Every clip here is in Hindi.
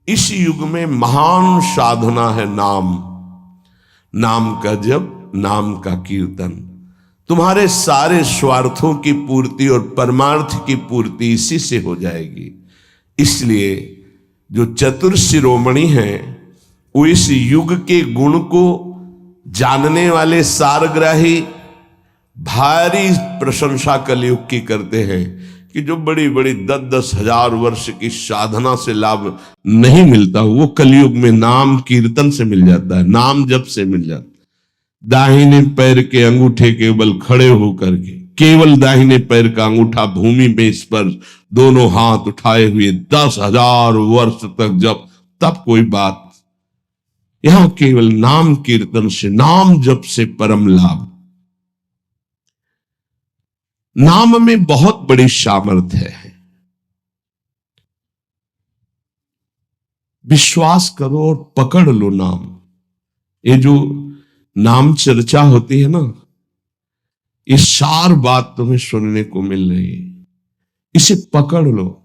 इस युग में महान साधना है नाम। नाम का जप, नाम का कीर्तन। तुम्हारे सारे स्वार्थों की पूर्ति और परमार्थ की पूर्ति इसी से हो जाएगी। इसलिए जो चतुर शिरोमणि हैं वो इस युग के गुण को जानने वाले सारग्राही भारी प्रशंसा कलयुग की करते हैं कि जो बड़ी बड़ी 10-10 हजार वर्ष की साधना से लाभ नहीं मिलता वो कलयुग में नाम कीर्तन से मिल जाता है, नाम जप से मिल जाता है। दाहिने पैर के अंगूठे के बल खड़े होकर के केवल दाहिने पैर का अंगूठा भूमि में स्पर्श, दोनों हाथ उठाए हुए 10,000 वर्ष तक जब, तब कोई बात। यहां केवल नाम कीर्तन से, नाम जप से परम लाभ। नाम में बहुत बड़ी सामर्थ्य है। विश्वास करो और पकड़ लो नाम। ये जो नाम चर्चा होती है ना, ये सार बात तुम्हें सुनने को मिल रही है। इसे पकड़ लो,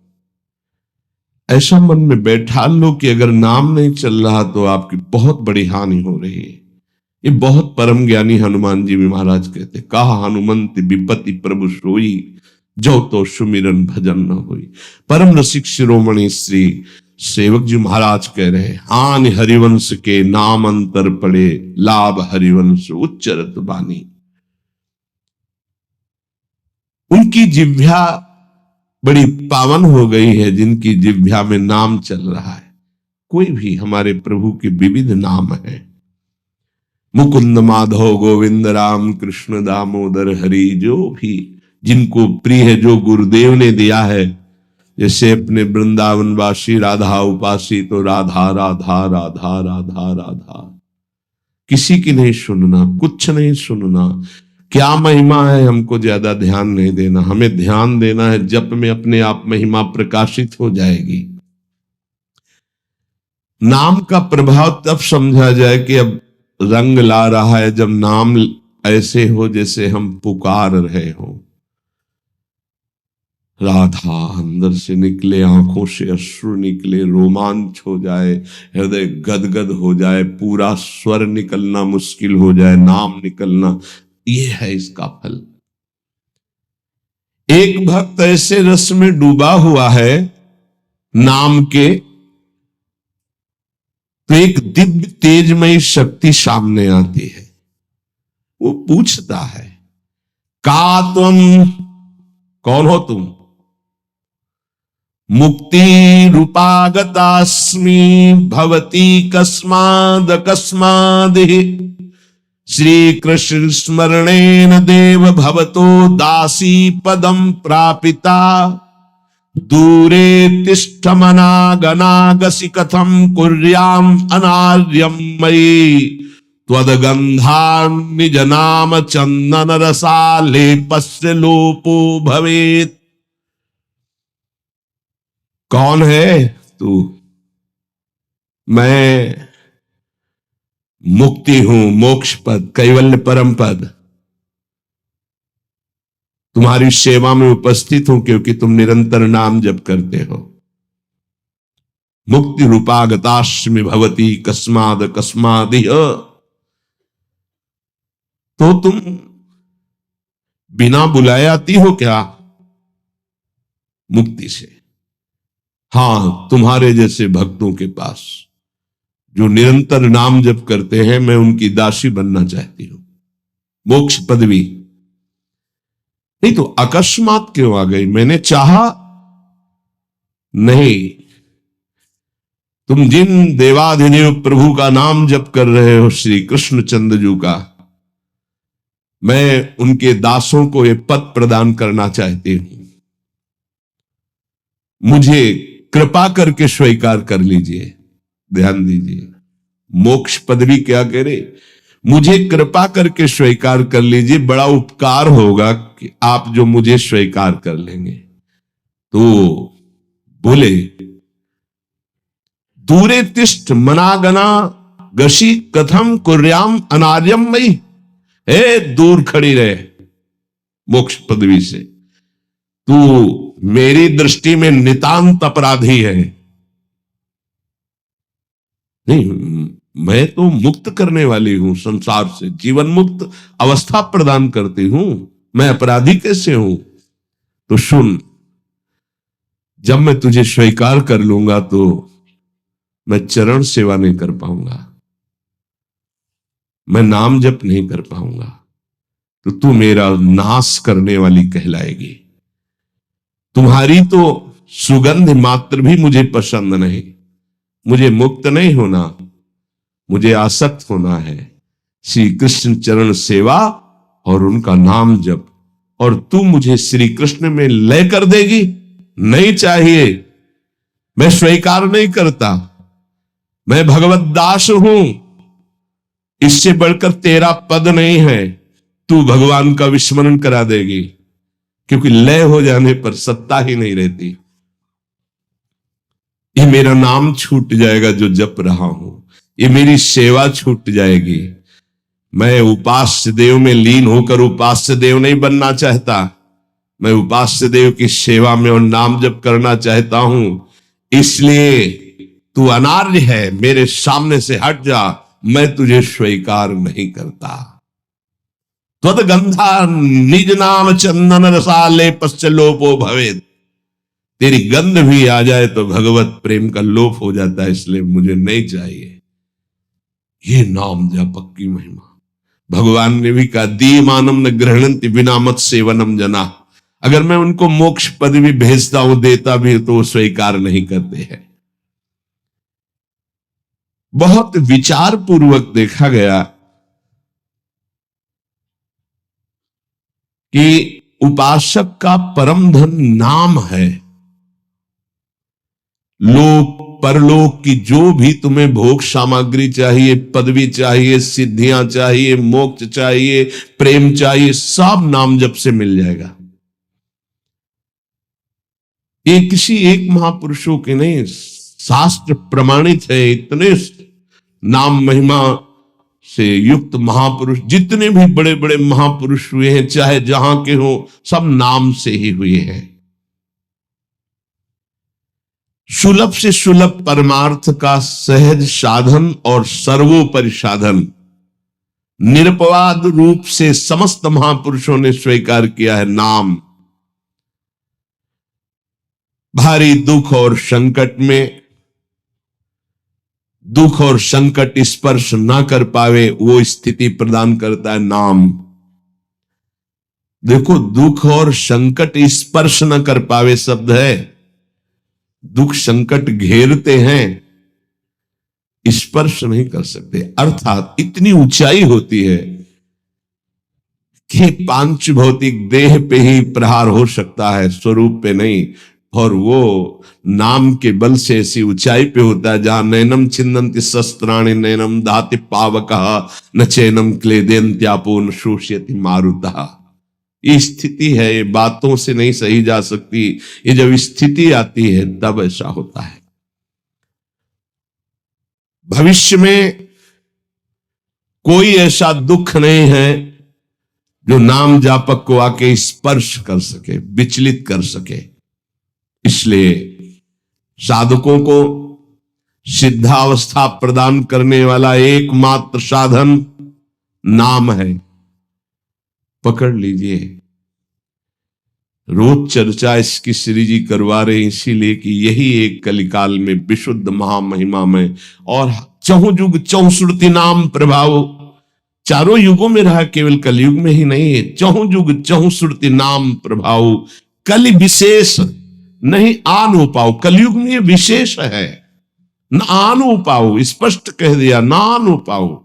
ऐसा मन में बैठा लो कि अगर नाम नहीं चल रहा तो आपकी बहुत बड़ी हानि हो रही है। ये बहुत परम ज्ञानी हनुमान जी भी महाराज कहते, कहा हनुमंत विपत्ति प्रभु सोई, जो तो सुमिरन भजन न हुई। परम रसिक शिरोमणि श्री सेवक जी महाराज कह रहे, हानि हरिवंश के नाम अंतर पड़े, लाभ हरिवंश उच्चरत बानी। उनकी जिह्वा बड़ी पावन हो गई है जिनकी जिह्वा में नाम चल रहा है। कोई भी हमारे प्रभु के विविध नाम है, मुकुंद माधव गोविंद राम कृष्ण दामोदर हरि, जो भी जिनको प्रिय है, जो गुरुदेव ने दिया है। जैसे अपने वृंदावनवासी राधा उपासी तो राधा राधा राधा राधा राधा, किसी की नहीं सुनना, कुछ नहीं सुनना। क्या महिमा है हमको ज्यादा ध्यान नहीं देना, हमें ध्यान देना है जप में अपने आप महिमा प्रकाशित हो जाएगी। नाम का प्रभाव तब समझा जाए कि अब रंग ला रहा है जब नाम ऐसे हो जैसे हम पुकार रहे हो। राधा अंदर से निकले, आंखों से अश्रु निकले, रोमांच हो जाए, हृदय गदगद हो जाए, पूरा स्वर निकलना मुश्किल हो जाए, नाम निकलना, ये है इसका फल। एक भक्त ऐसे रस में डूबा हुआ है नाम के, तो एक दिव्य तेजमयी शक्ति सामने आती है। वो पूछता है, का तुम, कौन हो तुम? मुक्ति रूपागतास्मि भवती कस्माद कस्मादिहि, श्री कृष्ण स्मरणेन देव भवतो दासी पदम प्रापिता, दूरे तिष्ठमनागनागसि कथम कुर्याम अनार्यम मयि, त्वदगंधान् निज नाम चंदन रसालेपस्य लोपो भवेत्। कौन है तू? मैं मुक्ति हूं, मोक्ष पद, कैवल्य परम पद। तुम्हारी सेवा में उपस्थित हूं क्योंकि तुम निरंतर नाम जप करते हो। मुक्ति रूपागतास्मि भवती कस्माद कस्मादिह, तो तुम बिना बुलाए आती हो क्या मुक्ति से? हां, तुम्हारे जैसे भक्तों के पास जो निरंतर नाम जप करते हैं, मैं उनकी दासी बनना चाहती हूं, मोक्ष पदवी। नहीं तो अकस्मात क्यों आ गई? मैंने चाहा नहीं। तुम जिन देवाधिदेव प्रभु का नाम जप कर रहे हो, श्री कृष्ण चंद्र जी का, मैं उनके दासों को ये पद प्रदान करना चाहती हूं। मुझे कृपा करके स्वीकार कर लीजिए। ध्यान दीजिए, मोक्ष पदवी क्या कह रहे? मुझे कृपा करके स्वीकार कर लीजिए, बड़ा उपकार होगा कि आप जो मुझे स्वीकार कर लेंगे। तो बोले, दूरे तिष्ठ मनागना गशी कथम कुर्याम अनार्यम मई, हे दूर खड़ी रहे मोक्ष पदवी से, तू मेरी दृष्टि में नितांत अपराधी है। नहीं, मैं तो मुक्त करने वाली हूं, संसार से जीवन मुक्त अवस्था प्रदान करती हूं। मैं अपराधी कैसे हूं? तो सुन, जब मैं तुझे स्वीकार कर लूंगा तो मैं चरण सेवा नहीं कर पाऊंगा, मैं नाम जप नहीं कर पाऊंगा, तो तू मेरा नाश करने वाली कहलाएगी। तुम्हारी तो सुगंध मात्र भी मुझे पसंद नहीं। मुझे मुक्त नहीं होना, मुझे आसक्त होना है श्री कृष्ण चरण सेवा और उनका नाम जप। और तू मुझे श्री कृष्ण में लय कर देगी? नहीं चाहिए, मैं स्वीकार नहीं करता। मैं भगवत दास हूं, इससे बढ़कर तेरा पद नहीं है। तू भगवान का विस्मरण करा देगी, क्योंकि लय हो जाने पर सत्ता ही नहीं रहती। ये मेरा नाम छूट जाएगा जो जप रहा हूं, ये मेरी सेवा छूट जाएगी। मैं उपास्य देव में लीन होकर उपास्य देव नहीं बनना चाहता, मैं उपास्य देव की सेवा में और नाम जप करना चाहता हूं। इसलिए तू अनार्य है, मेरे सामने से हट जा, मैं तुझे स्वीकार नहीं करता। त्वदगंधा निज नाम चंदन रसाले पश्चलोपो भवेद। तेरी गंध भी आ जाए तो भगवत प्रेम का लोप हो जाता है, इसलिए मुझे नहीं चाहिए। ये नाम जप की महिमा। भगवान ने भी कहा, दीमानम न गृहणन्ति बिना मत सेवनम जना। अगर मैं उनको मोक्ष पद भी भेजता हूं, देता भी, तो वो स्वीकार नहीं करते हैं। बहुत विचार पूर्वक देखा गया कि उपासक का परम धन नाम है। लोक परलोक की जो भी तुम्हें भोग सामग्री चाहिए, पदवी चाहिए, सिद्धियां चाहिए, मोक्ष चाहिए, प्रेम चाहिए, सब नाम जप से मिल जाएगा। ये किसी एक महापुरुषों के नहीं, शास्त्र प्रमाणित है। इतने नाम महिमा से युक्त महापुरुष, जितने भी बड़े बड़े महापुरुष हुए हैं, चाहे जहां के हो, सब नाम से ही हुए हैं। सुलभ से सुलभ परमार्थ का सहज साधन और सर्वोपरि साधन निरपवाद रूप से समस्त महापुरुषों ने स्वीकार किया है नाम। भारी दुख और संकट में, दुख और संकट स्पर्श ना कर पावे, वो स्थिति प्रदान करता है नाम। देखो, दुख और संकट स्पर्श न कर पावे शब्द है। दुख संकट घेरते हैं, स्पर्श नहीं कर सकते। अर्थात इतनी ऊंचाई होती है कि पांच भौतिक देह पे ही प्रहार हो सकता है, स्वरूप पे नहीं। और वो नाम के बल से ऐसी ऊंचाई पे होता है जहां नैनम छिन्नन्ति शस्त्राणि नैनम दाति पावकः न चैनम क्लेदयन्त्यापो न शोष्यति मारुतः। ये स्थिति है, ये बातों से नहीं सही जा सकती। ये जब स्थिति आती है तब ऐसा होता है। भविष्य में कोई ऐसा दुख नहीं है जो नाम जापक को आके स्पर्श कर सके, विचलित कर सके। इसलिए साधकों को सिद्धावस्था प्रदान करने वाला एकमात्र साधन नाम है। पकड़ लीजिए। रोज चर्चा इसकी श्री जी करवा रहे हैं, इसीलिए कि यही एक कलिकाल में विशुद्ध महामहिमा में और चहु युग चहुश्रुति नाम प्रभाव, चारों युगों में रहा, केवल कलयुग में ही नहीं है। चहु युग चहुश्रुति नाम प्रभाव, कलि विशेष नहीं आन हो पाओ। कलयुग में ये विशेष है, न आन हो पाओ, स्पष्ट कह दिया, ना आन हो पाओ।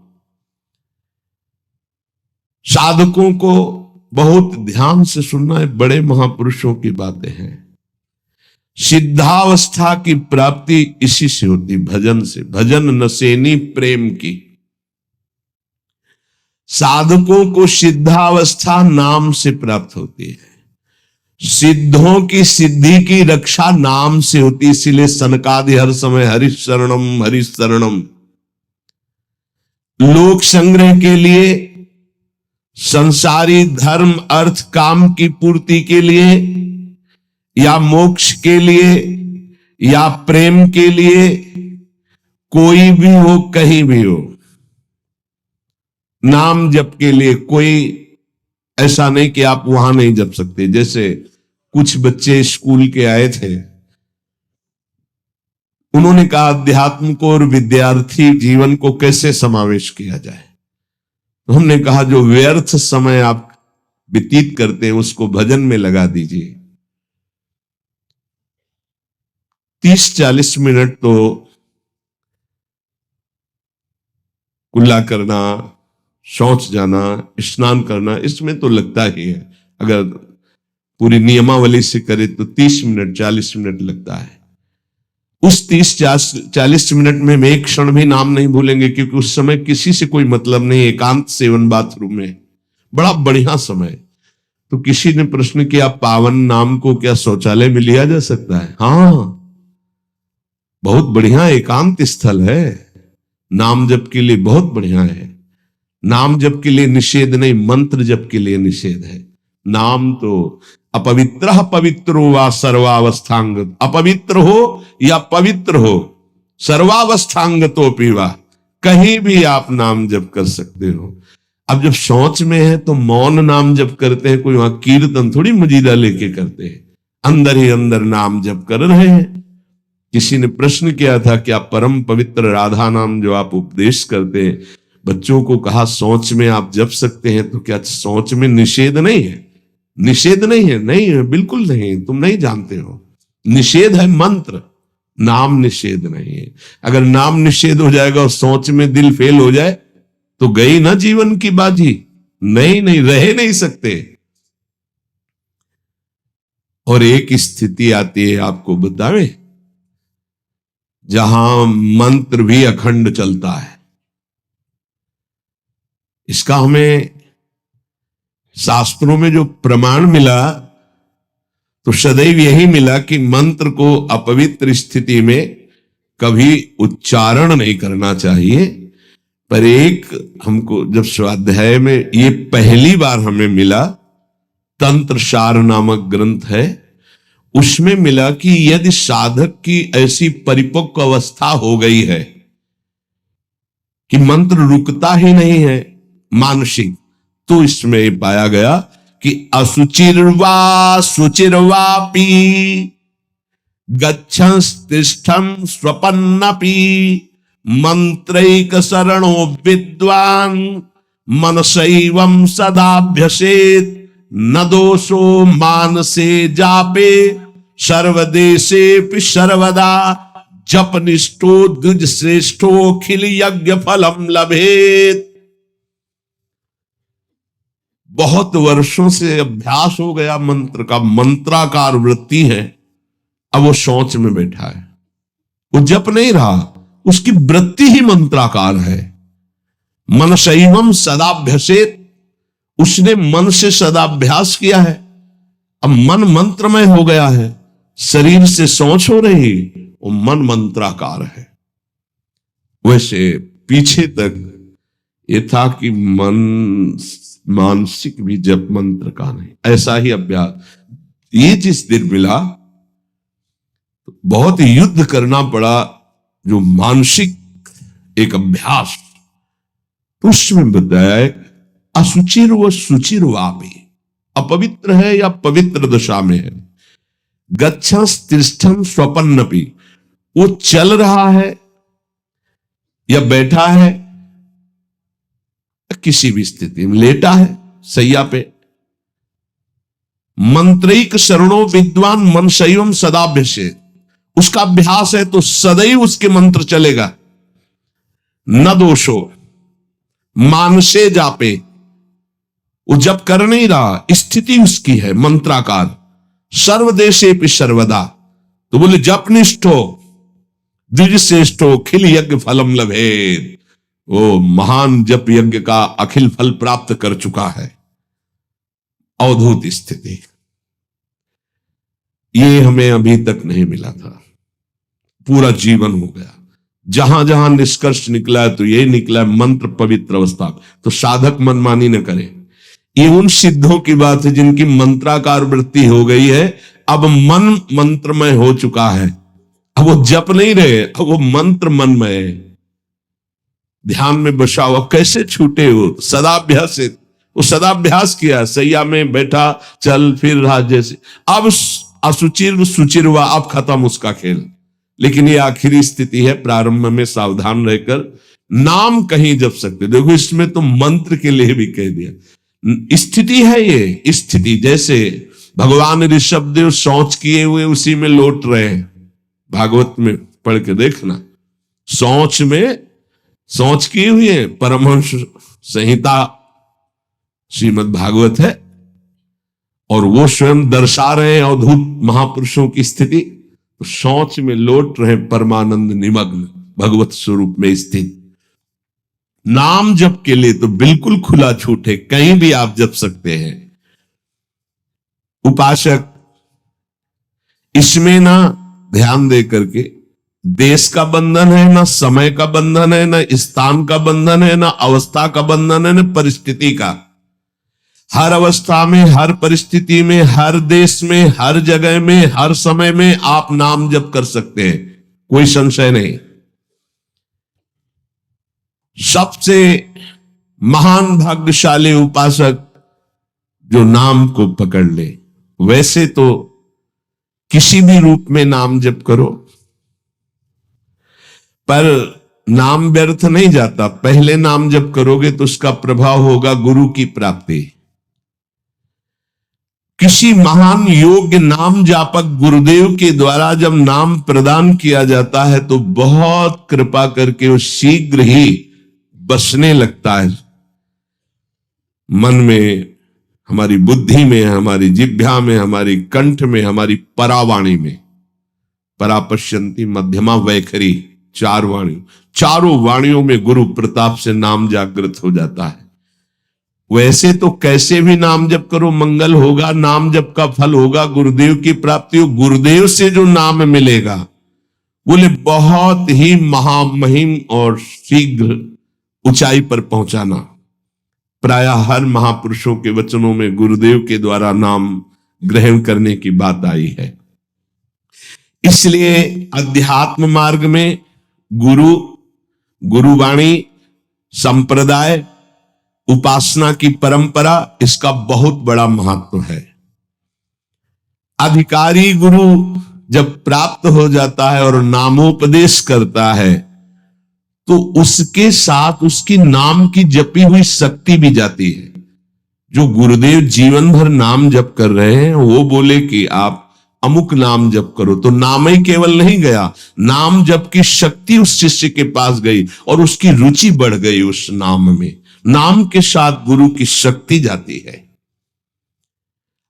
साधकों को बहुत ध्यान से सुनना है, बड़े महापुरुषों की बातें हैं। सिद्धावस्था की प्राप्ति इसी से होती, भजन से। भजन नसेनी प्रेम की। साधकों को सिद्धावस्था नाम से प्राप्त होती है। सिद्धों की सिद्धि की रक्षा नाम से होती, इसीलिए सनकादि हर समय हरिश शरणम हरिश शरणम। लोक संग्रह के लिए, संसारी धर्म अर्थ काम की पूर्ति के लिए, या मोक्ष के लिए, या प्रेम के लिए कोई भी हो, कहीं भी हो, नाम जप के लिए कोई ऐसा नहीं कि आप वहां नहीं जप सकते। जैसे कुछ बच्चे स्कूल के आए थे, उन्होंने कहा अध्यात्म को और विद्यार्थी जीवन को कैसे समावेश किया जाए। तो हमने कहा जो व्यर्थ समय आप व्यतीत करते हैं उसको भजन में लगा दीजिए। 30-40 मिनट तो कुल्ला करना, शौच जाना, स्नान करना, इसमें तो लगता ही है। अगर पूरी नियमावली से करे तो 30 मिनट 40 मिनट लगता है। उस 30-40 मिनट में हम एक क्षण भी नाम नहीं भूलेंगे, क्योंकि उस समय किसी से कोई मतलब नहीं, एकांत सेवन बाथरूम में, बड़ा बढ़िया समय। तो किसी ने प्रश्न किया, पावन नाम को क्या शौचालय में लिया जा सकता है? हाँ, बहुत बढ़िया एकांत स्थल है, नाम जप के लिए बहुत बढ़िया है। नाम जप के लिए निषेध नहीं, मंत्र जप के लिए निषेध है। नाम तो अपवित्र पवित्रो वा सर्वावस्थांग, अपवित्र हो या पवित्र हो, सर्वावस्थांग तो पीवा, कहीं भी आप नाम जप कर सकते हो। अब जब शौच में है तो मौन नाम जप करते हैं, कोई वहां कीर्तन थोड़ी मजीदा लेके करते हैं, अंदर ही अंदर नाम जप कर रहे हैं। किसी ने प्रश्न किया था कि आप परम पवित्र राधा नाम जो आप उपदेश करते हैं, बच्चों को कहा सोच में आप जप सकते हैं, तो क्या सोच में निषेध नहीं है? निषेध नहीं है, नहीं है, बिल्कुल नहीं, तुम नहीं जानते हो। निषेध है मंत्र, नाम निषेध नहीं है। अगर नाम निषेध हो जाएगा और सोच में दिल फेल हो जाए तो गई ना जीवन की बाजी, नहीं नहीं, रह नहीं सकते। और एक स्थिति आती है, आपको बतावे, जहां मंत्र भी अखंड चलता है। इसका हमें शास्त्रों में जो प्रमाण मिला तो सदैव यही मिला कि मंत्र को अपवित्र स्थिति में कभी उच्चारण नहीं करना चाहिए। पर एक हमको जब स्वाध्याय में ये पहली बार हमें मिला, तंत्र सार नामक ग्रंथ है, उसमें मिला कि यदि साधक की ऐसी परिपक्व अवस्था हो गई है कि मंत्र रुकता ही नहीं है मानसिक, तो इसमें पाया गया कि असुचिर्वा सुचिर्वापि गच्छंस्तिष्ठं स्वपन्नपि मंत्रैक शरणो विद्वान मनसैवं सदाभ्यसेत न दोषो मानसे जापे सर्वदेशे सर्वदा जप निष्ठो द्विज श्रेष्ठो खिल यज्ञ फलम लभेत। बहुत वर्षों से अभ्यास हो गया मंत्र का, मंत्राकार वृत्ति है, अब वो शौच में बैठा है, वो जप नहीं रहा, उसकी वृत्ति ही मंत्राकार है। मनसैवं सदाभ्यसेत, उसने मन से सदाभ्यास किया है, अब मन मंत्रमय हो गया है, शरीर से सोच हो रही, वो मन मंत्राकार है। वैसे पीछे तक ये था कि मन मानसिक भी जप मंत्र का नहीं, ऐसा ही अभ्यास। ये जिस दिन मिला तो बहुत युद्ध करना पड़ा, जो मानसिक एक अभ्यास, तो उसमें बताया असुचिर व सुचिर वापी, अपवित्र है या पवित्र दशा में है, गच्छंस्तिष्ठं स्वपन्नपि, वो चल रहा है या बैठा है, किसी भी स्थिति में लेटा है सैया पे, मंत्रिक शरणों विद्वान मनसैवं सदाभ्यसेत, उसका अभ्यास है तो सदैव उसके मंत्र चलेगा। न दोषो मानसे जापे, वो जब कर नहीं रहा, स्थिति उसकी है मंत्राकार, सर्वदेशे पे सर्वदा, तो बोले जप निष्ठो द्विज श्रेष्ठो खिल यज्ञ फलम लभेत, वो महान जप यज्ञ का अखिल फल प्राप्त कर चुका है। अवधूत स्थिति, ये हमें अभी तक नहीं मिला था, पूरा जीवन हो गया। जहां जहां निष्कर्ष निकला है तो यही निकला है, मंत्र पवित्र अवस्था। तो साधक मनमानी न करे। ये उन सिद्धों की बात है जिनकी मंत्राकार वृत्ति हो गई है, अब मन मंत्रमय हो चुका है, अब वो जप नहीं रहे, अब वो मंत्र मन में है, ध्यान में बसा हुआ। कैसे छूटे वो? सदाभ्यास से, वो सदाभ्यास किया, सैया में बैठा, चल फिर रहा जैसे। अब असुचिर सुचिर हुआ, अब खत्म उसका खेल। लेकिन ये आखिरी स्थिति है, प्रारंभ में सावधान रहकर नाम कहीं जप सकते। देखो इसमें तो मंत्र के लिए भी कह दिया, स्थिति है ये स्थिति। जैसे भगवान ऋषभदेव शौच किए हुए उसी में लौट रहे हैं, भागवत में पढ़ के देखना। शौच किए हुए परमहंस संहिता श्रीमद् भागवत है, और वो स्वयं दर्शा रहे हैं अवधूत महापुरुषों की स्थिति। तो शौच में लौट रहे परमानंद निमग्न भगवत स्वरूप में स्थित। नाम जप के लिए तो बिल्कुल खुला छूट है, कहीं भी आप जप सकते हैं। उपासक इसमें ना ध्यान दे करके, देश का बंधन है, ना समय का बंधन है, ना स्थान का बंधन है, ना अवस्था का बंधन है, ना परिस्थिति का। हर अवस्था में, हर परिस्थिति में, हर देश में, हर जगह में, हर समय में आप नाम जप कर सकते हैं, कोई संशय नहीं। सबसे महान भाग्यशाली उपासक जो नाम को पकड़ ले। वैसे तो किसी भी रूप में नाम जप करो, पर नाम व्यर्थ नहीं जाता। पहले नाम जप करोगे तो उसका प्रभाव होगा गुरु की प्राप्ति। किसी महान योग्य नाम जापक गुरुदेव के द्वारा जब नाम प्रदान किया जाता है तो बहुत कृपा करके वो शीघ्र ही बसने लगता है मन में, हमारी बुद्धि में, हमारी जिह्वा में, हमारी कंठ में, हमारी परावाणी में। परापश्यंती मध्यमा वैखरी, चार वाणी, चारों वाणियों में गुरु प्रताप से नाम जागृत हो जाता है। वैसे तो कैसे भी नाम जप करो मंगल होगा, नाम जप का फल होगा, गुरुदेव की प्राप्ति हो। गुरुदेव से जो नाम मिलेगा बोले बहुत ही महामहिम और शीघ्र ऊंचाई पर पहुंचाना। प्रायः हर महापुरुषों के वचनों में गुरुदेव के द्वारा नाम ग्रहण करने की बात आई है। इसलिए अध्यात्म मार्ग में गुरु, गुरुवाणी, संप्रदाय, उपासना की परंपरा, इसका बहुत बड़ा महत्व है। अधिकारी गुरु जब प्राप्त हो जाता है और नामोपदेश करता है तो उसके साथ उसकी नाम की जपी हुई शक्ति भी जाती है। जो गुरुदेव जीवन भर नाम जप कर रहे हैं वो बोले कि आप अमुक नाम जप करो, तो नाम ही केवल नहीं गया, नाम जप की शक्ति उस शिष्य के पास गई और उसकी रुचि बढ़ गई उस नाम में। नाम के साथ गुरु की शक्ति जाती है।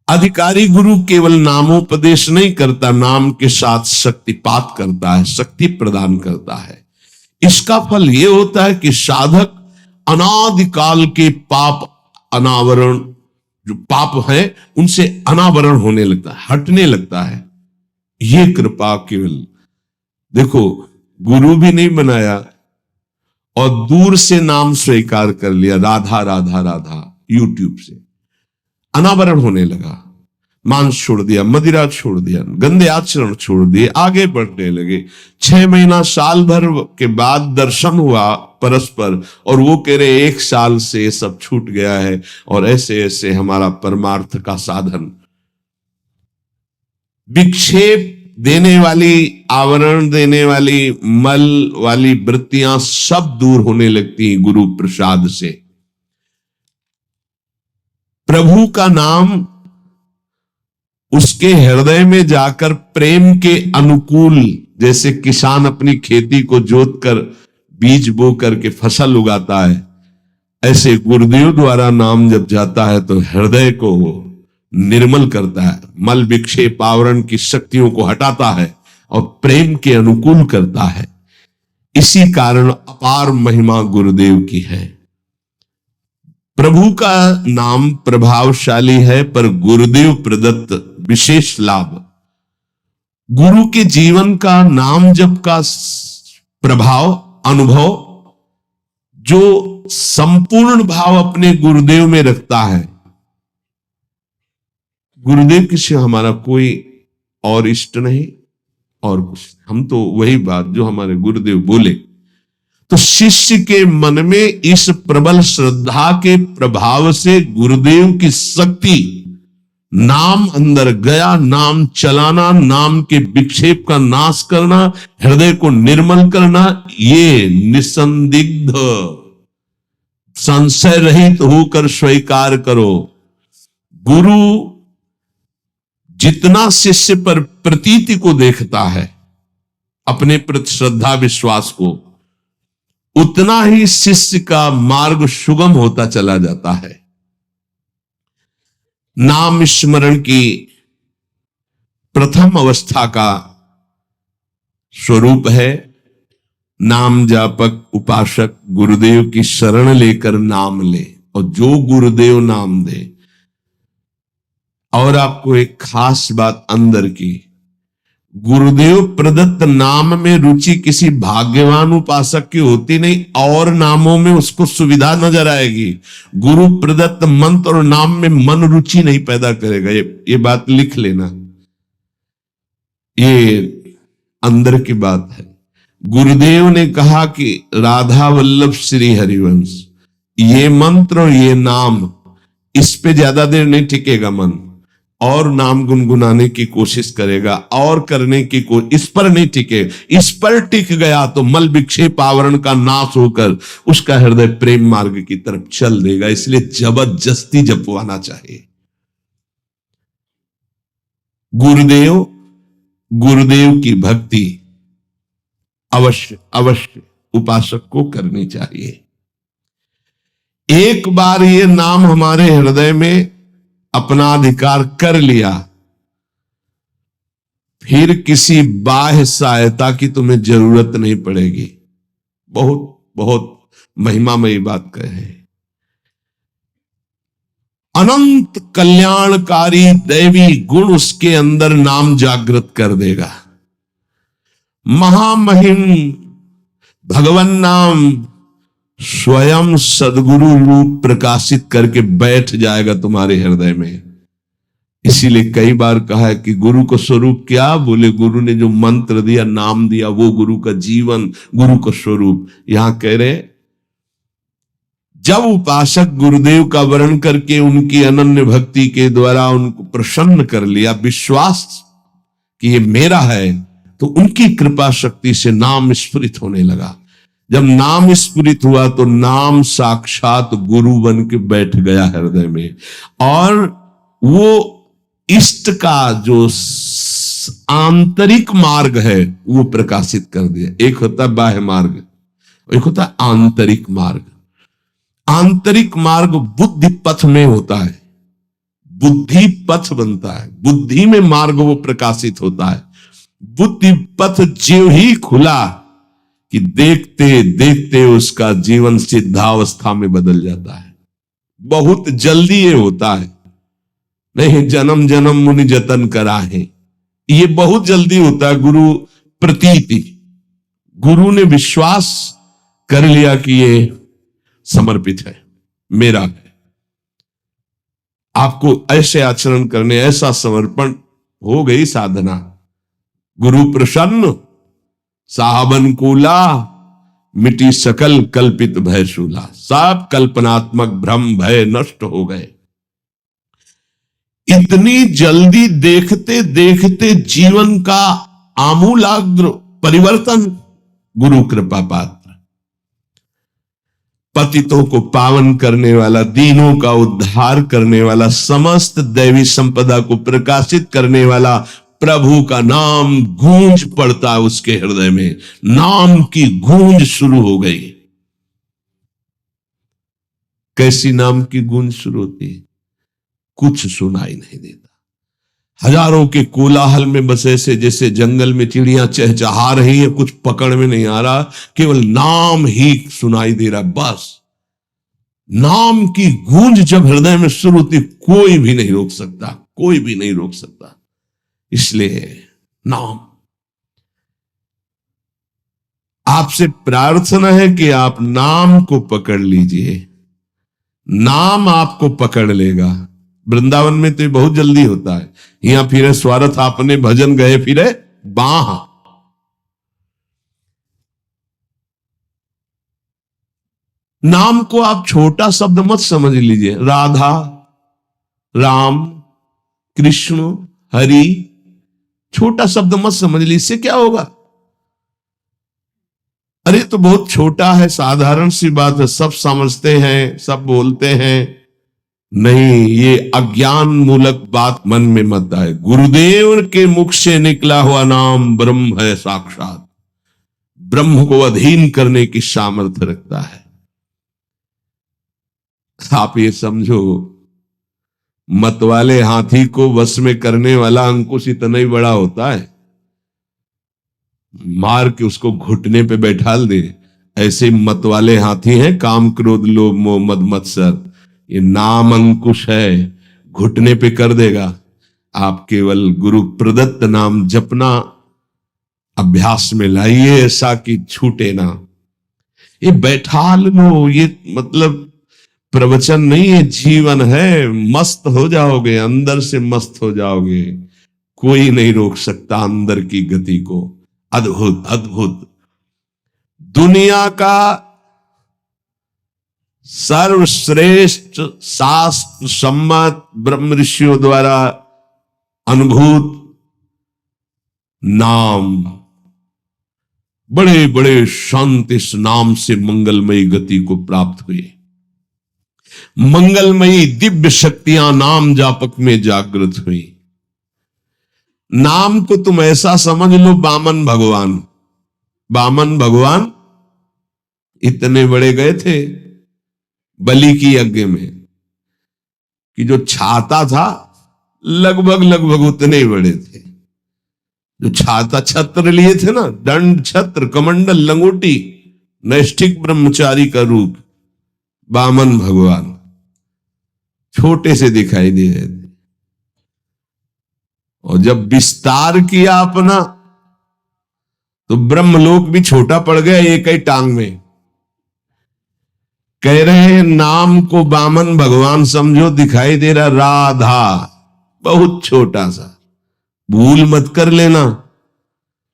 अधिकारी गुरु केवल नामोपदेश नहीं करता, नाम के साथ शक्तिपात करता है, शक्ति प्रदान करता है। इसका फल यह होता है कि साधक अनादिकाल के पाप अनावरण, जो पाप है उनसे अनावरण होने लगता है, हटने लगता है। ये कृपा केवल देखो, गुरु भी नहीं बनाया और दूर से नाम स्वीकार कर लिया, राधा राधा राधा, यूट्यूब से अनावरण होने लगा। मांस छोड़ दिया, मदिरा छोड़ दिया, गंदे आचरण छोड़ दिए, आगे बढ़ने लगे। 6 महीना साल भर के बाद दर्शन हुआ परस्पर और वो कह रहे 1 साल से सब छूट गया है और ऐसे ऐसे हमारा परमार्थ का साधन। विक्षेप देने वाली, आवरण देने वाली, मल वाली वृत्तियां सब दूर होने लगती हैं गुरु प्रसाद से। प्रभु का नाम उसके हृदय में जाकर प्रेम के अनुकूल, जैसे किसान अपनी खेती को जोत कर बीज बो करके फसल उगाता है, ऐसे गुरुदेव द्वारा नाम जब जाता है तो हृदय को निर्मल करता है, मल विक्षेप आवरण की शक्तियों को हटाता है और प्रेम के अनुकूल करता है। इसी कारण अपार महिमा गुरुदेव की है। प्रभु का नाम प्रभावशाली है, पर गुरुदेव प्रदत्त विशेष लाभ। गुरु के जीवन का नाम जप का प्रभाव, अनुभव, जो संपूर्ण भाव अपने गुरुदेव में रखता है। गुरुदेव के सिवा हमारा कोई और इष्ट नहीं, और कुछ। हम तो वही बात जो हमारे गुरुदेव बोले। तो शिष्य के मन में इस प्रबल श्रद्धा के प्रभाव से गुरुदेव की शक्ति, नाम अंदर गया, नाम चलाना, नाम के विक्षेप का नाश करना, हृदय को निर्मल करना, ये निसंदिग्ध संशय रहित होकर स्वीकार करो। गुरु जितना शिष्य पर प्रतीति को देखता है, अपने प्रति श्रद्धा विश्वास को, उतना ही शिष्य का मार्ग सुगम होता चला जाता है। नाम स्मरण की प्रथम अवस्था का स्वरूप है नाम जापक उपासक गुरुदेव की शरण लेकर नाम ले, और जो गुरुदेव नाम दे। और आपको एक खास बात अंदर की, गुरुदेव प्रदत्त नाम में रुचि किसी भाग्यवान उपासक की होती नहीं, और नामों में उसको सुविधा नजर आएगी। गुरु प्रदत्त मंत्र और नाम में मन रुचि नहीं पैदा करेगा। ये बात लिख लेना, ये अंदर की बात है। गुरुदेव ने कहा कि राधा वल्लभ श्री हरिवंश, ये मंत्र और ये नाम, इस पे ज्यादा देर नहीं टिकेगा मन, और नाम गुनगुनाने की कोशिश करेगा, और करने की इस पर नहीं टिके। इस पर टिक गया तो मल विक्षेप आवरण का नाश होकर उसका हृदय प्रेम मार्ग की तरफ चल देगा। इसलिए जबरदस्ती जपवाना चाहिए। गुरुदेव की भक्ति अवश्य अवश्य उपासक को करनी चाहिए। एक बार ये नाम हमारे हृदय में अपना अधिकार कर लिया, फिर किसी बाह्य सहायता की तुम्हें जरूरत नहीं पड़ेगी। बहुत बहुत महिमामयी बात कहे। अनंत कल्याणकारी दैवी गुण उसके अंदर नाम जागृत कर देगा। महामहिम भगवान नाम स्वयं सदगुरु रूप प्रकाशित करके बैठ जाएगा तुम्हारे हृदय में। इसीलिए कई बार कहा है कि गुरु को स्वरूप क्या? बोले गुरु ने जो मंत्र दिया, नाम दिया, वो गुरु का जीवन, गुरु का स्वरूप। यहां कह रहे जब उपासक गुरुदेव का वर्ण करके उनकी अनन्य भक्ति के द्वारा उनको प्रसन्न कर लिया, विश्वास कि ये मेरा है, तो उनकी कृपा शक्ति से नाम स्फुरित होने लगा। जब नाम स्फुरित हुआ तो नाम साक्षात गुरु बन के बैठ गया हृदय में, और वो इष्ट का जो आंतरिक मार्ग है वो प्रकाशित कर दिया। एक होता है बाह्य मार्ग, एक होता है आंतरिक मार्ग। आंतरिक मार्ग बुद्धि पथ में होता है, बुद्धि पथ बनता है, बुद्धि में मार्ग वो प्रकाशित होता है। बुद्धि पथ ज्यों ही खुला कि देखते देखते उसका जीवन सिद्धावस्था में बदल जाता है। बहुत जल्दी ये होता है, नहीं जन्म जन्म मुनि जतन करा है, ये बहुत जल्दी होता है। गुरु प्रतीति, गुरु ने विश्वास कर लिया कि ये समर्पित है, मेरा है। आपको ऐसे आचरण करने, ऐसा समर्पण, हो गई साधना। गुरु प्रसन्न, साहबन कूला, मिटी सकल कल्पित भय शूला। सब कल्पनात्मक भ्रम भय नष्ट हो गए। इतनी जल्दी देखते देखते जीवन का आमूलाग्र परिवर्तन। गुरु कृपा पात्र, पतितों को पावन करने वाला, दीनों का उद्धार करने वाला, समस्त दैवी संपदा को प्रकाशित करने वाला प्रभु का नाम गूंज पड़ता है उसके हृदय में। नाम की गूंज शुरू हो गई। कैसी नाम की गूंज शुरू होती है? कुछ सुनाई नहीं देता। हजारों के कोलाहल में बस ऐसे जैसे जंगल में चिड़ियां चहचहा रही है, कुछ पकड़ में नहीं आ रहा, केवल नाम ही सुनाई दे रहा। बस नाम की गूंज जब हृदय में शुरू होती, कोई भी नहीं रोक सकता, कोई भी नहीं रोक सकता। इसलिए नाम, आपसे प्रार्थना है कि आप नाम को पकड़ लीजिए, नाम आपको पकड़ लेगा। वृंदावन में तो बहुत जल्दी होता है, यहां फिरे स्वार्थ आपने भजन गए फिरे बाह, नाम को आप छोटा शब्द मत समझ लीजिए। राधा, राम, कृष्ण, हरि, छोटा शब्द मत समझ लीजिए। इससे क्या होगा? अरे तो बहुत छोटा है, साधारण सी बात है, सब समझते हैं, सब बोलते हैं। नहीं, ये अज्ञान मूलक बात मन में मत आए। गुरुदेव के मुख से निकला हुआ नाम ब्रह्म है साक्षात, ब्रह्म को अधीन करने की सामर्थ्य रखता है। आप ये समझो, मतवाले हाथी को वश में करने वाला अंकुश इतना ही बड़ा होता है, मार के उसको घुटने पे बैठाल दे। ऐसे मतवाले हाथी हैं काम, क्रोध, लोभ, मोह, मद, मत्सर। ये नाम अंकुश है, घुटने पे कर देगा। आप केवल गुरु प्रदत्त नाम जपना अभ्यास में लाइए, ऐसा कि छूटे ना। ये बैठा लो, ये मतलब प्रवचन नहीं है, जीवन है। मस्त हो जाओगे, अंदर से मस्त हो जाओगे। कोई नहीं रोक सकता अंदर की गति को। अद्भुत अद्भुत। दुनिया का सर्वश्रेष्ठ शास्त्र सम्मत ब्रह्म ऋषियों द्वारा अनुभूत नाम, बड़े बड़े संत इस नाम से मंगलमयी गति को प्राप्त हुए। मंगलमयी दिव्य शक्तियां नाम जापक में जागृत हुई। नाम को तुम ऐसा समझ लो, वामन भगवान। वामन भगवान इतने बड़े गए थे बलि की यज्ञ में कि जो छाता था लगभग लगभग उतने ही बड़े थे। जो छाता, छत्र लिए थे ना, दंड, छत्र, कमंडल, लंगोटी, नैष्ठिक ब्रह्मचारी का रूप, वामन भगवान छोटे से दिखाई दे रहे थे। और जब विस्तार किया अपना, तो ब्रह्मलोक भी छोटा पड़ गया एक ही टांग में। कह रहे हैं नाम को वामन भगवान समझो, दिखाई दे रहा राधा, बहुत छोटा सा। भूल मत कर लेना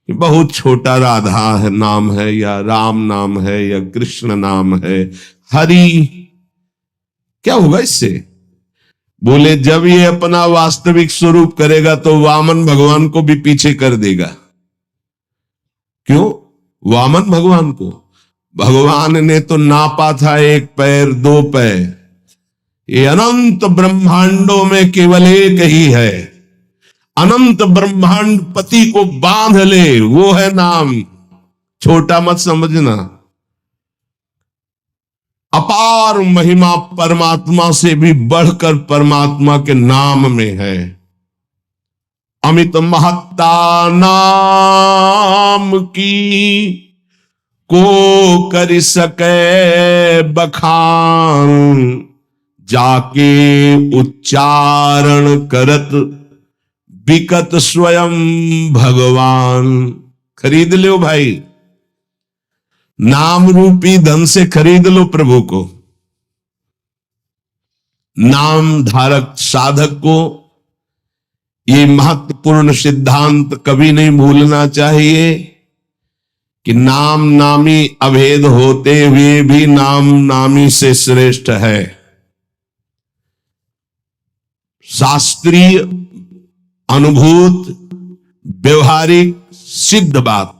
कि बहुत छोटा राधा है नाम है, या राम नाम है, या कृष्ण नाम है, हरि। क्या होगा इससे? बोले जब ये अपना वास्तविक स्वरूप करेगा तो वामन भगवान को भी पीछे कर देगा। क्यों? वामन भगवान को भगवान ने तो नापा था एक पैर, दो पैर। ये अनंत ब्रह्मांडों में केवल एक ही है। अनंत ब्रह्मांड पति को बांध ले, वो है नाम। छोटा मत समझना। अपार महिमा परमात्मा से भी बढ़कर परमात्मा के नाम में है। अमित महत्ता नाम की को कर सके बखान, जाके उच्चारण करत बिकत स्वयं भगवान। खरीद लो भाई, नाम रूपी धन से खरीद लो प्रभु को। नाम धारक साधक को ये महत्वपूर्ण सिद्धांत कभी नहीं भूलना चाहिए कि नाम नामी अभेद होते हुए भी नाम नामी से श्रेष्ठ है। शास्त्रीय, अनुभूत, व्यवहारिक, सिद्ध बात,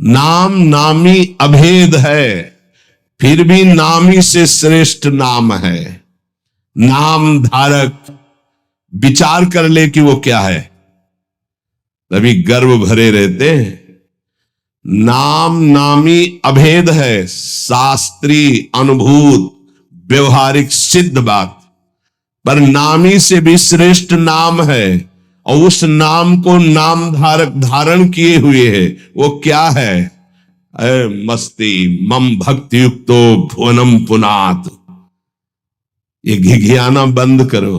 नाम नामी अभेद है, फिर भी नामी से श्रेष्ठ नाम है। नाम धारक विचार कर ले कि वो क्या है, तभी गर्व भरे रहते हैं। नाम नामी अभेद है, शास्त्रीय, अनुभूत, व्यवहारिक, सिद्ध बात, पर नामी से भी श्रेष्ठ नाम है। और उस नाम को नाम धारक धारण किए हुए है, वो क्या है? मस्ती मम भक्ति युक्तो भुवनम पुनात। ये घिघियाना बंद करो।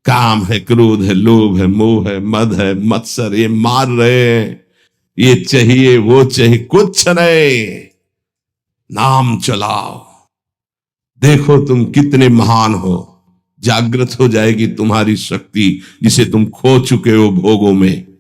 काम है, क्रोध है, लोभ है, मोह है, मद है, मत्सर, ये मार रहे हैं, ये चाहिए, वो चाहिए, कुछ नहीं। नाम चलाओ, देखो तुम कितने महान हो। जागृत हो जाएगी तुम्हारी शक्ति जिसे तुम खो चुके हो भोगों में।